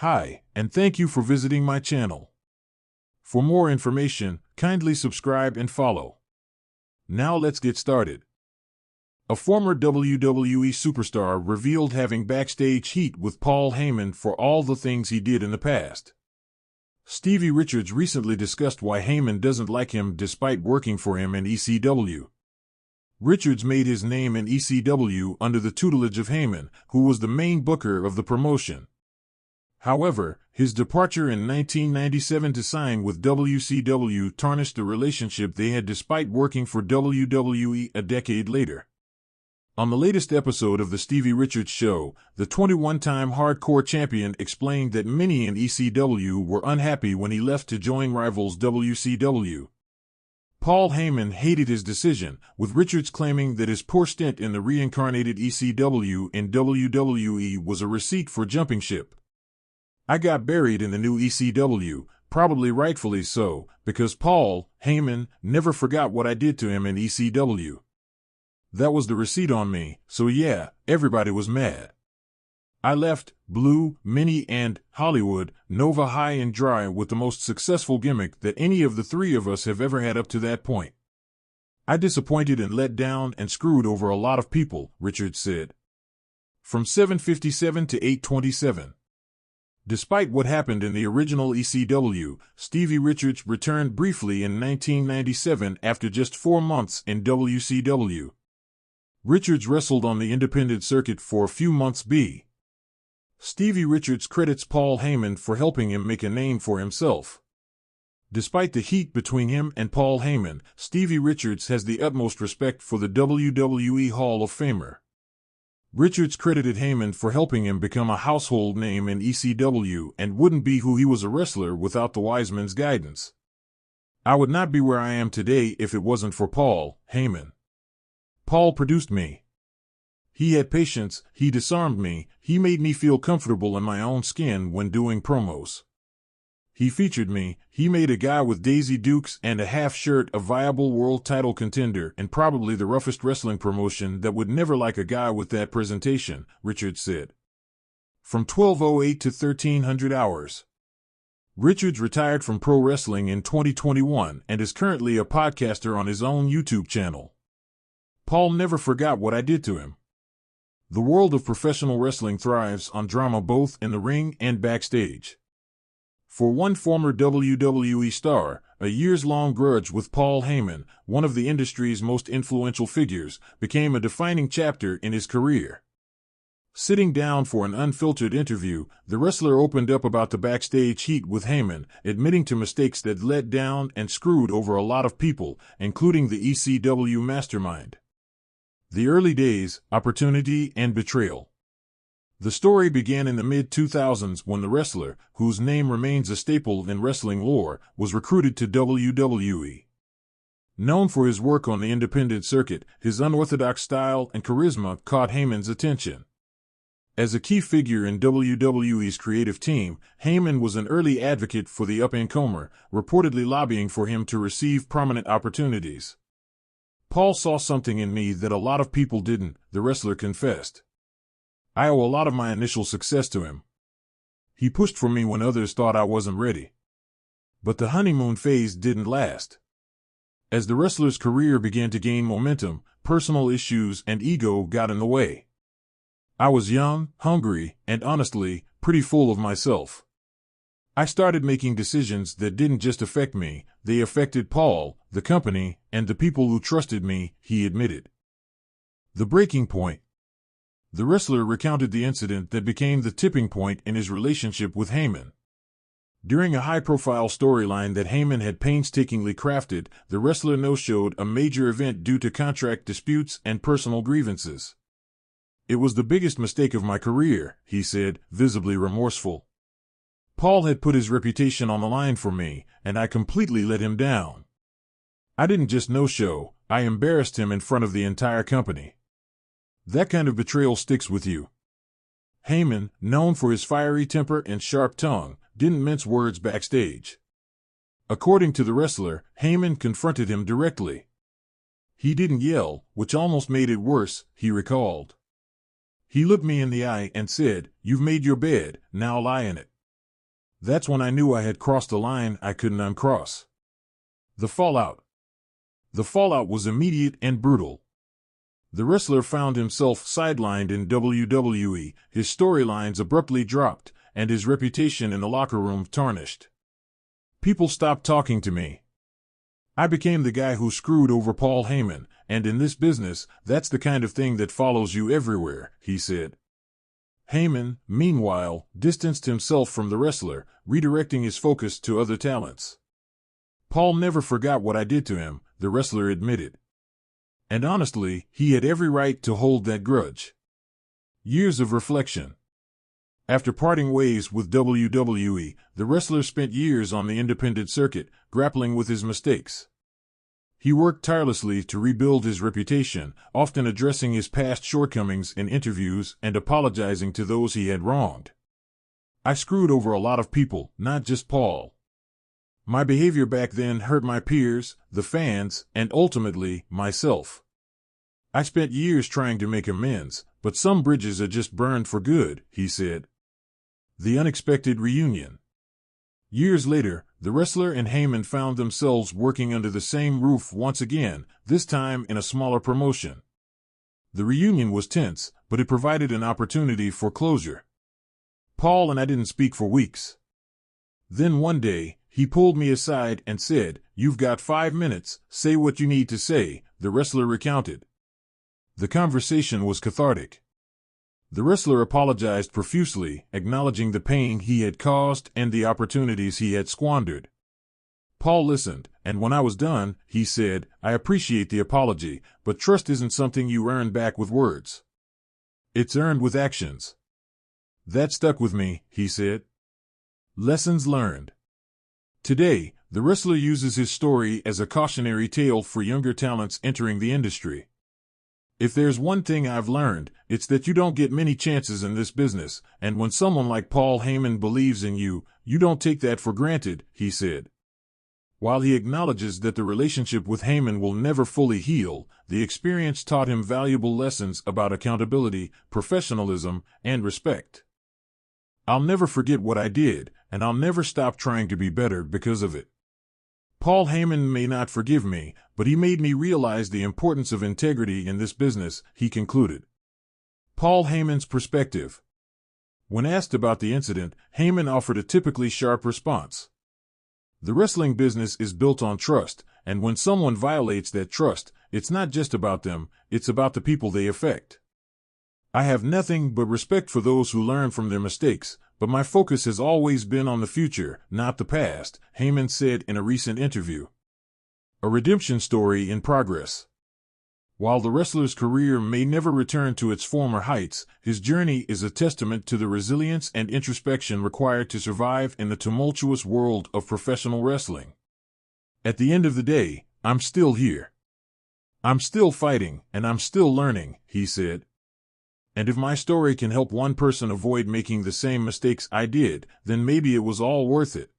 Hi, and thank you for visiting my channel. For more information, kindly subscribe and follow. Now let's get started. A former WWE superstar revealed having backstage heat with Paul Heyman for all the things he did in the past. Stevie Richards recently discussed why Heyman doesn't like him despite working for him in ECW. Richards made his name in ECW under the tutelage of Heyman, who was the main booker of the promotion. However, his departure in 1997 to sign with WCW tarnished the relationship they had despite working for WWE a decade later. On the latest episode of The Stevie Richards Show, the 21-time hardcore champion explained that many in ECW were unhappy when he left to join rivals WCW. Paul Heyman hated his decision, with Richards claiming that his poor stint in the reincarnated ECW in WWE was a receipt for jumping ship. "I got buried in the new ECW, probably rightfully so, because Paul, Heyman, never forgot what I did to him in ECW. That was the receipt on me, so yeah, everybody was mad. I left Blue, Mini, and Hollywood, Nova high and dry with the most successful gimmick that any of the three of us have ever had up to that point. I disappointed and let down and screwed over a lot of people," Richards said. From 7:57 to 8:27. Despite what happened in the original ECW, Stevie Richards returned briefly in 1997 after just 4 months in WCW. Richards wrestled on the independent circuit for a few months. Stevie Richards credits Paul Heyman for helping him make a name for himself. Despite the heat between him and Paul Heyman, Stevie Richards has the utmost respect for the WWE Hall of Famer. Richards credited Heyman for helping him become a household name in ECW and wouldn't be who he was a wrestler without the wise man's guidance. "I would not be where I am today if it wasn't for Paul Heyman. Paul produced me. He had patience, he disarmed me, he made me feel comfortable in my own skin when doing promos. He featured me, he made a guy with Daisy Dukes and a half shirt a viable world title contender and probably the roughest wrestling promotion that would never like a guy with that presentation," Richards said. From 12:08 to 1300 hours. Richards retired from pro wrestling in 2021 and is currently a podcaster on his own YouTube channel. "Paul never forgot what I did to him. The world of professional wrestling thrives on drama both in the ring and backstage. For one former WWE star, a years-long grudge with Paul Heyman, one of the industry's most influential figures, became a defining chapter in his career." Sitting down for an unfiltered interview, the wrestler opened up about the backstage heat with Heyman, admitting to mistakes that let down and screwed over a lot of people, including the ECW mastermind. The early days, opportunity, and betrayal. The story began in the mid-2000s when the wrestler, whose name remains a staple in wrestling lore, was recruited to WWE. Known for his work on the independent circuit, his unorthodox style and charisma caught Heyman's attention. As a key figure in WWE's creative team, Heyman was an early advocate for the up-and-comer, reportedly lobbying for him to receive prominent opportunities. "Paul saw something in me that a lot of people didn't," the wrestler confessed. "I owe a lot of my initial success to him. He pushed for me when others thought I wasn't ready." But the honeymoon phase didn't last. As the wrestler's career began to gain momentum, personal issues and ego got in the way. "I was young, hungry, and honestly, pretty full of myself. I started making decisions that didn't just affect me, they affected Paul, the company, and the people who trusted me," he admitted. The breaking point. The wrestler recounted the incident that became the tipping point in his relationship with Heyman. During a high-profile storyline that Heyman had painstakingly crafted, the wrestler no-showed a major event due to contract disputes and personal grievances. "It was the biggest mistake of my career," he said, visibly remorseful. "Paul had put his reputation on the line for me, and I completely let him down. I didn't just no-show, I embarrassed him in front of the entire company." That kind of betrayal sticks with you. Heyman, known for his fiery temper and sharp tongue, didn't mince words backstage. According to the wrestler, Heyman confronted him directly. "He didn't yell, which almost made it worse," he recalled. "He looked me in the eye and said, 'You've made your bed, now lie in it.' That's when I knew I had crossed a line I couldn't uncross. The fallout. The fallout was immediate and brutal. The wrestler found himself sidelined in WWE, his storylines abruptly dropped, and his reputation in the locker room tarnished. People stopped talking to me. I became the guy who screwed over Paul Heyman, and in this business, that's the kind of thing that follows you everywhere, he said. Heyman, meanwhile, distanced himself from the wrestler, redirecting his focus to other talents. Paul never forgot what I did to him, the wrestler admitted. And honestly, he had every right to hold that grudge. Years of reflection. After parting ways with WWE, the wrestler spent years on the independent circuit, grappling with his mistakes. He worked tirelessly to rebuild his reputation, often addressing his past shortcomings in interviews and apologizing to those he had wronged. I screwed over a lot of people, not just Paul. My behavior back then hurt my peers, the fans, and ultimately, myself. I spent years trying to make amends, but some bridges are just burned for good, he said. The unexpected reunion. Years later, the wrestler and Heyman found themselves working under the same roof once again, this time in a smaller promotion. The reunion was tense, but it provided an opportunity for closure. Paul and I didn't speak for weeks. Then one day, he pulled me aside and said, "You've got 5 minutes, say what you need to say," the wrestler recounted. The conversation was cathartic. The wrestler apologized profusely, acknowledging the pain he had caused and the opportunities he had squandered. Paul listened, and when I was done, he said, "I appreciate the apology, but trust isn't something you earn back with words. It's earned with actions." That stuck with me, he said. Lessons learned. Today, the wrestler uses his story as a cautionary tale for younger talents entering the industry. If there's one thing I've learned, it's that you don't get many chances in this business, and when someone like Paul Heyman believes in you, you don't take that for granted, he said. While he acknowledges that the relationship with Heyman will never fully heal, the experience taught him valuable lessons about accountability, professionalism, and respect. I'll never forget what I did, and I'll never stop trying to be better because of it. Paul Heyman may not forgive me, but he made me realize the importance of integrity in this business, he concluded. Paul Heyman's perspective. When asked about the incident, Heyman offered a typically sharp response. The wrestling business is built on trust, and when someone violates that trust, it's not just about them, it's about the people they affect. I have nothing but respect for those who learn from their mistakes, but my focus has always been on the future, not the past, Heyman said in a recent interview. A redemption story in progress. While the wrestler's career may never return to its former heights, his journey is a testament to the resilience and introspection required to survive in the tumultuous world of professional wrestling. At the end of the day, I'm still here. I'm still fighting, and I'm still learning, he said. And if my story can help one person avoid making the same mistakes I did, then maybe it was all worth it.